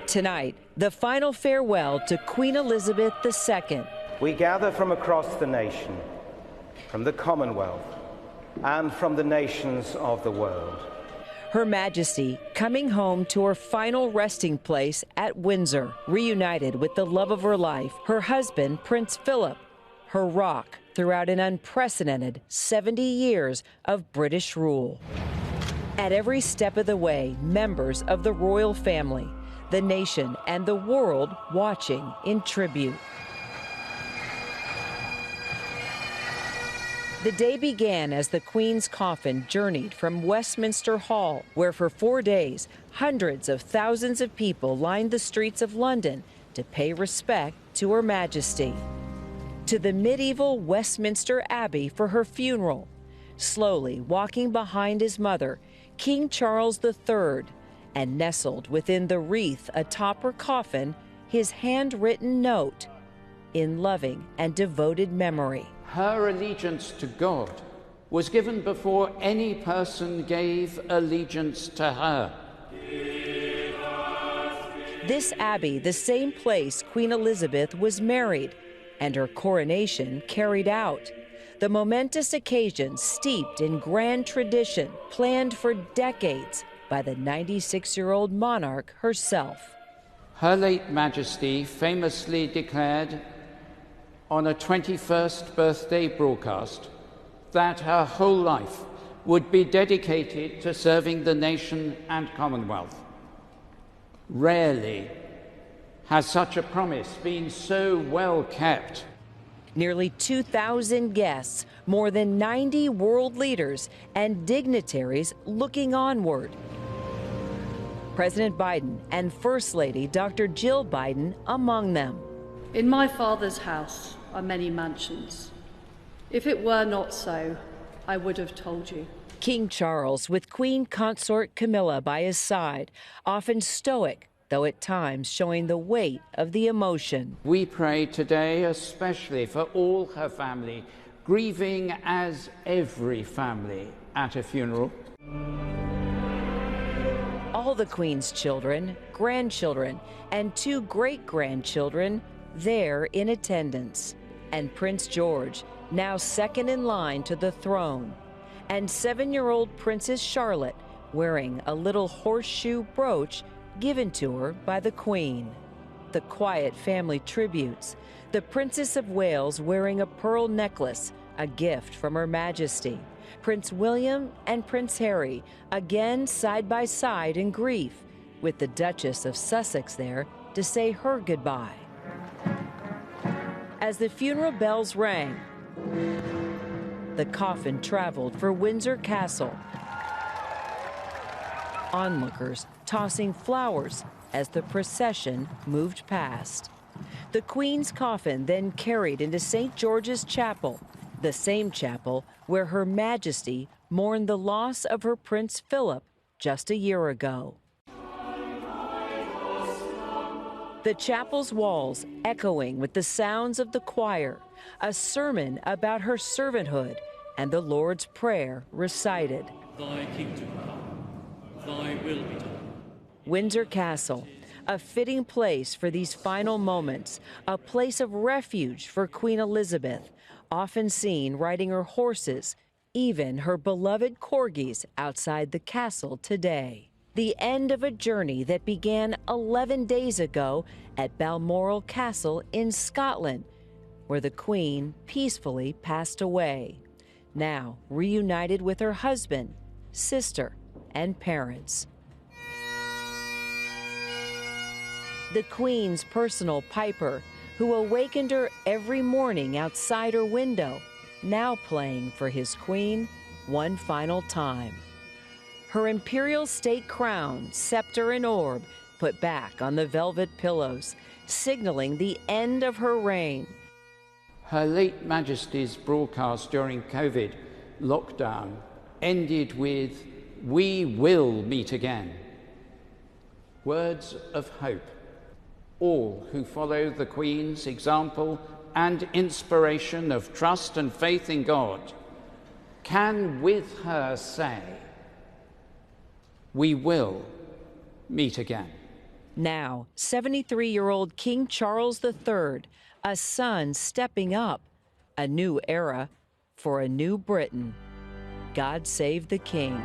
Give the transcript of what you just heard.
Tonight, the final farewell to Queen Elizabeth II. We gather from across the nation, from the Commonwealth, and from the nations of the world. Her Majesty coming home to her final resting place at Windsor, reunited with the love of her life, her husband, Prince Philip, her rock throughout an unprecedented 70 years of British rule. At every step of the way, members of the royal family, the nation, and the world watching in tribute. The day began as the Queen's coffin journeyed from Westminster Hall, where for 4 days, hundreds of thousands of people lined the streets of London to pay respect to Her Majesty. To the medieval Westminster Abbey for her funeral, slowly walking behind his mother, King Charles III, and nestled within the wreath atop her coffin, his handwritten note, in loving and devoted memory. Her allegiance to God was given before any person gave allegiance to her. This abbey, the same place Queen Elizabeth was married and her coronation carried out. The momentous occasion steeped in grand tradition, planned for decades by the 96-year-old monarch herself. Her late Majesty famously declared on a 21st birthday broadcast that her whole life would be dedicated to serving the nation and Commonwealth. Rarely has such a promise been so well kept. Nearly 2,000 guests, more than 90 world leaders and dignitaries looking onward. President Biden and First Lady Dr. Jill Biden among them. In my Father's house are many mansions. If it were not so, I would have told you. King Charles with Queen Consort Camilla by his side, often stoic, though at times showing the weight of the emotion. We pray today especially for all her family, grieving as every family at a funeral. All the Queen's children, grandchildren, and 2 great-grandchildren there in attendance. And Prince George, now second in line to the throne. And 7-year-old Princess Charlotte wearing a little horseshoe brooch given to her by the Queen. The quiet family tributes. The Princess of Wales wearing a pearl necklace, a gift from Her Majesty. Prince William and Prince Harry, again side by side in grief, with the Duchess of Sussex there to say her goodbye. As the funeral bells rang, the coffin traveled for Windsor Castle. Onlookers tossing flowers as the procession moved past. The Queen's coffin then carried into St. George's Chapel, the same chapel where Her Majesty mourned the loss of her Prince Philip just a year ago. The chapel's walls echoing with the sounds of the choir, a sermon about her servanthood, and the Lord's Prayer recited. Thy kingdom come, thy will be done. Windsor Castle, a fitting place for these final moments, a place of refuge for Queen Elizabeth, often seen riding her horses, even her beloved corgis outside the castle today. The end of a journey that began 11 days ago at Balmoral Castle in Scotland, where the Queen peacefully passed away, now reunited with her husband, sister, and parents. The Queen's personal piper, who awakened her every morning outside her window, now playing for his Queen one final time. Her imperial state crown, scepter, and orb put back on the velvet pillows, signaling the end of her reign. Her late Majesty's broadcast during COVID lockdown ended with, "We will meet again." Words of hope. All who follow the Queen's example and inspiration of trust and faith in God can with her say, "We will meet again." Now, 73-year-old King Charles III, a son stepping up, a new era for a new Britain. God save the King.